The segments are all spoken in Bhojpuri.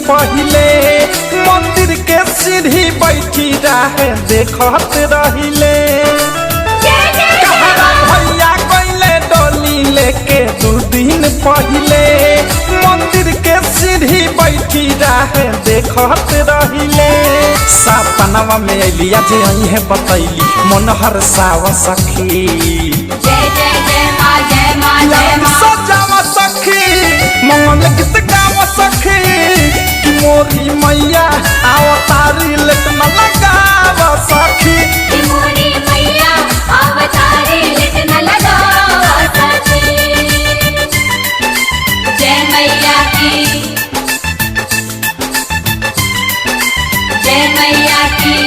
पहले मंदिर के सीढ़ी बैठी रहे देखत रहिले भैया गइले डोली लेके 2 दिन पहले मंदिर के सीढ़ी बैठी रहे देखत रहिले सपनवा में अलिया जे आई है बतैली मन हर साव सखी जय जय जय मां जय मां जय मां सजावा सखी मंगल गीत गावा सखी मोरी मैया अवतारी लेट न लगावा सखी मोरी मैया अवतारी लेट न लगावा सखी जय मैया की जय मैया की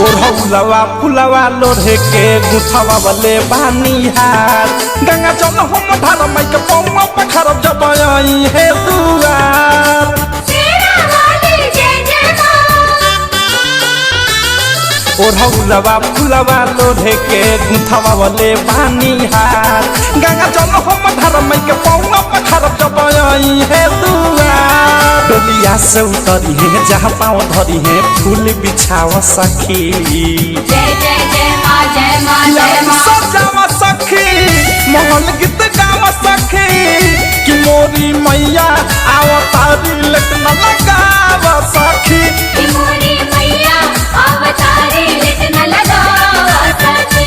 ओढ़ौलवा फुलवा लोढ़े के गुथवा वाले बानिहार गंगा जल हम धार माई के पौवा पखर जब आई है दुआर ओढ़ौलवा फुलवा लोढ़े के गुथवा वाले बानिहार गंगा जल हम धार माई के पौवा पखर जब आई है दुआर डोलिया से उतरी है जहाँ पाँव धरी है फूल बिछावा सखी जय जय जय मां जय मां जय मां सजावा सखी मंगल गीत गावा सखी कि मोरी मैया अवतारी लेट न लगावा सखी मोरी मैया अवतारी लेट न लगावा सखी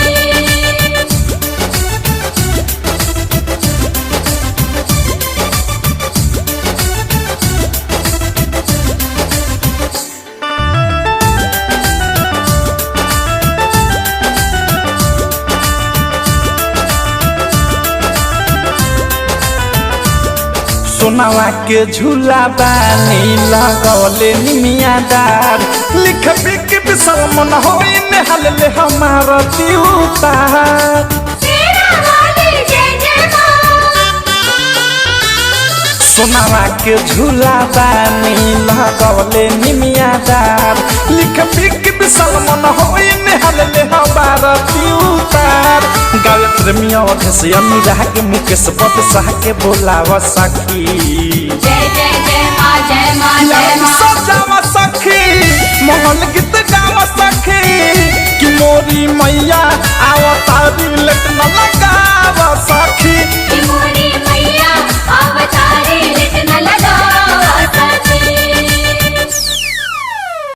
सोनावा के झूला बानी लगौले निमिया डार लिख बिक बिसर मन होई नेहल ले हमार दिउतार सोनावा के झूला बानी लगौले निमिया डार लिख बिक बिसर मन होई नेहल ले हमार दिउतार गावे प्रेमिया से अनुराग के मुकेश बदशाह के बोलावा सखी जय जय जय मां जय मां जय मां सजावा सखी मंगल गीत गावा सखी कि मोरी मैया अवतारी लेट न लगावा सखी